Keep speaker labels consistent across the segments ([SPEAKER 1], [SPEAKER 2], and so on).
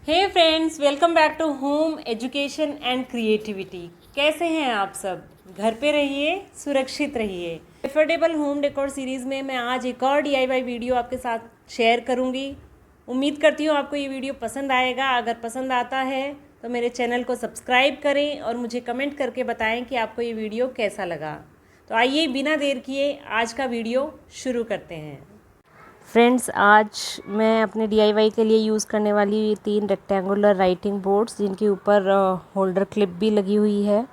[SPEAKER 1] Hey friends, welcome back to home education and creativity. कैसे हैं आप सब? घर पे रहिए, सुरक्षित रहिए। एफोर्डेबल होम डेकोर सीरीज़ में मैं आज एक और DIY वीडियो आपके साथ शेयर करूंगी। उम्मीद करती हूँ आपको ये वीडियो पसंद आएगा। अगर पसंद आता है तो मेरे चैनल को सब्सक्राइब करें और मुझे कमेंट करके बताएं कि आपको ये वीडियो कैसा लगा। तो आइए बिना देर किए आज का वीडियो शुरू करते हैं। फ्रेंड्स, आज मैं अपने DIY के लिए यूज़ करने वाली 3 रेक्टेंगुलर राइटिंग बोर्ड्स, जिनके ऊपर होल्डर क्लिप भी लगी हुई है।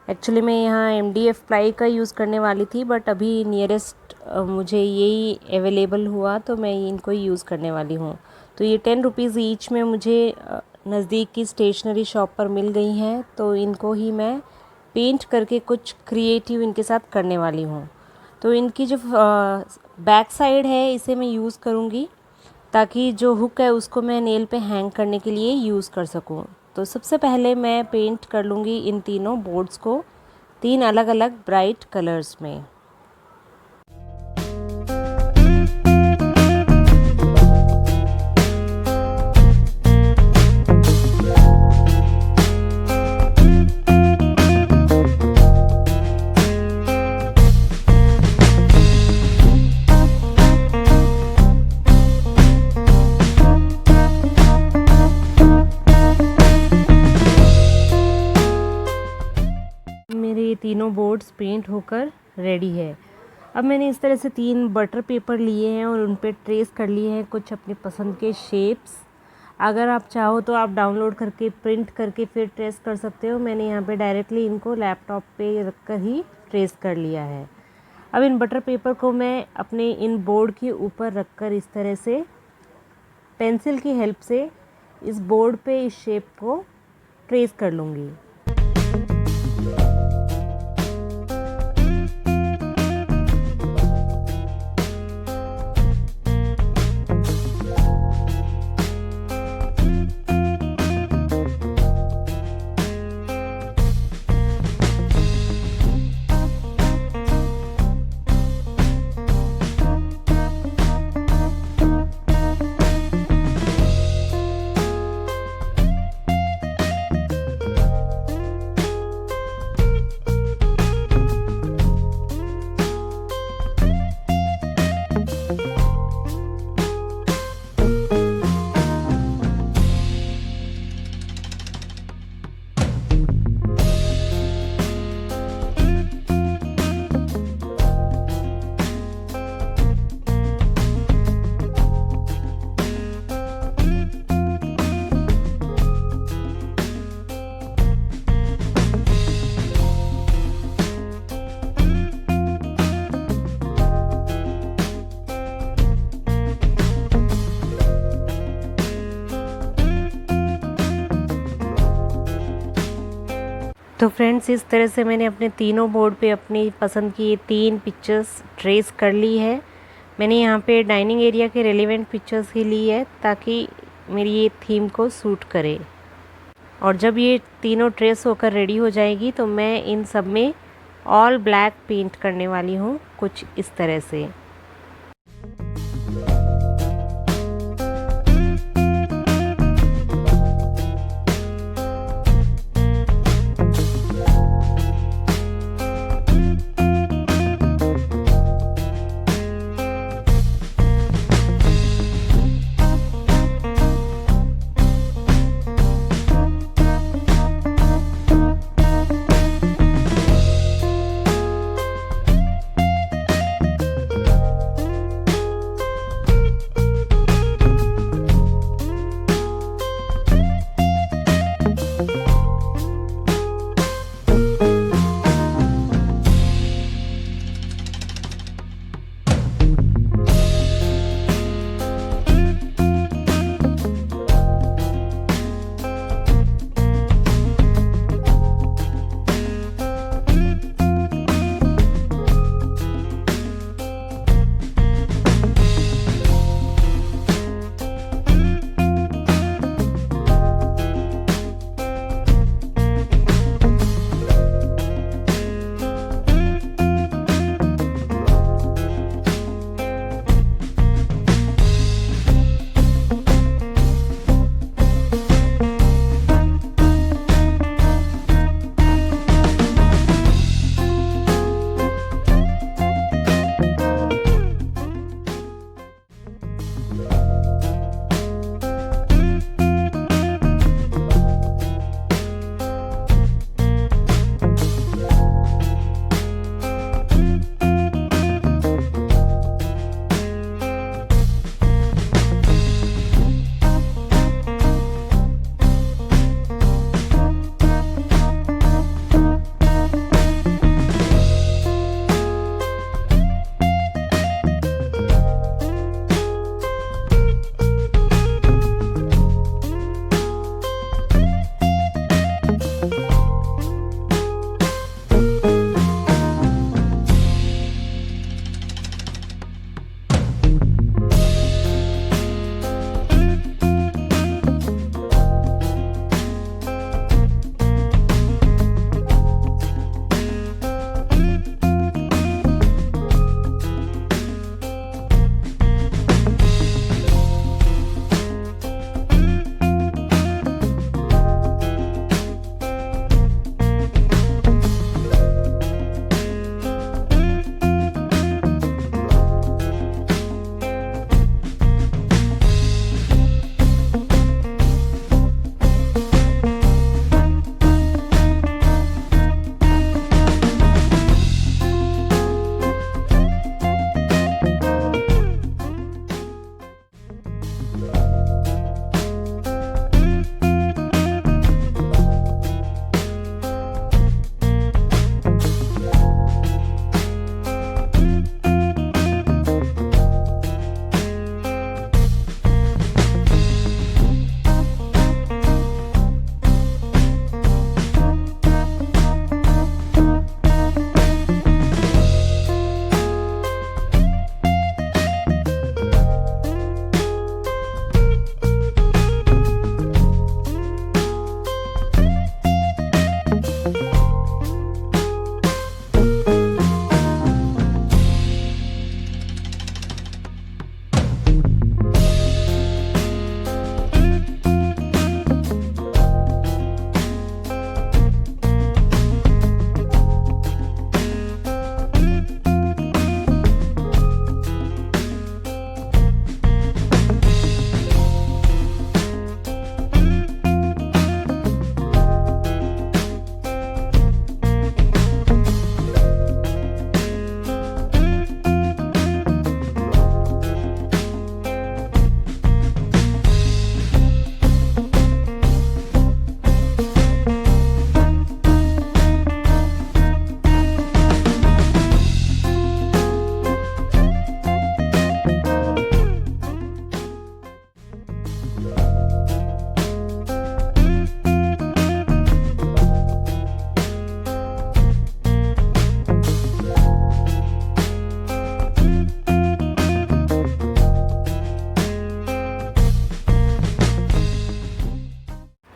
[SPEAKER 1] एक्चुअली मैं यहाँ MDF प्लाई का यूज़ करने वाली थी, बट अभी नियरेस्ट मुझे यही अवेलेबल हुआ तो मैं इनको ही यूज़ करने वाली हूँ। तो ये 10 रुपीज़ ईच में मुझे नज़दीक की स्टेशनरी शॉप पर मिल गई हैं, तो इनको ही मैं पेंट करके कुछ क्रिएटिव इनके साथ करने वाली हूँ। तो इनकी जो बैक साइड है इसे मैं यूज़ करूँगी, ताकि जो हुक है उसको मैं नेल पे हैंग करने के लिए यूज़ कर सकूँ। तो सबसे पहले मैं पेंट कर लूँगी इन तीनों बोर्ड्स को 3 अलग अलग ब्राइट कलर्स में। मेरे तीनों बोर्ड्स पेंट होकर रेडी है। अब मैंने इस तरह से 3 बटर पेपर लिए हैं और उन पे ट्रेस कर लिए हैं कुछ अपनी पसंद के शेप्स। अगर आप चाहो तो आप डाउनलोड करके प्रिंट करके फिर ट्रेस कर सकते हो। मैंने यहाँ पे डायरेक्टली इनको लैपटॉप पे रख कर ही ट्रेस कर लिया है। अब इन बटर पेपर को मैं अपने इन बोर्ड के ऊपर रख कर इस तरह से पेंसिल की हेल्प से इस बोर्ड पे इस शेप को ट्रेस कर लूँगी। तो फ्रेंड्स, इस तरह से मैंने अपने तीनों बोर्ड पे अपनी पसंद की ये 3 पिक्चर्स ट्रेस कर ली है। मैंने यहाँ पे डाइनिंग एरिया के रेलेवेंट पिक्चर्स ही ली है, ताकि मेरी ये थीम को सूट करे। और जब ये तीनों ट्रेस होकर रेडी हो जाएगी तो मैं इन सब में ऑल ब्लैक पेंट करने वाली हूँ, कुछ इस तरह से।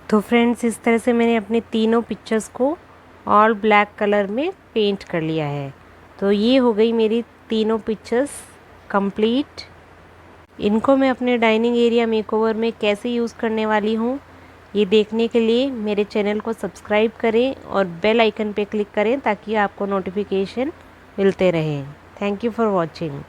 [SPEAKER 1] तो फ्रेंड्स, इस तरह से मैंने अपने तीनों पिक्चर्स को ऑल ब्लैक कलर में पेंट कर लिया है। तो ये हो गई मेरी तीनों पिक्चर्स कंप्लीट। इनको मैं अपने डाइनिंग एरिया मेकओवर में कैसे यूज़ करने वाली हूँ, ये देखने के लिए मेरे चैनल को सब्सक्राइब करें और बेल आइकन पे क्लिक करें ताकि आपको नोटिफिकेशन मिलते रहें। Thank you for watching.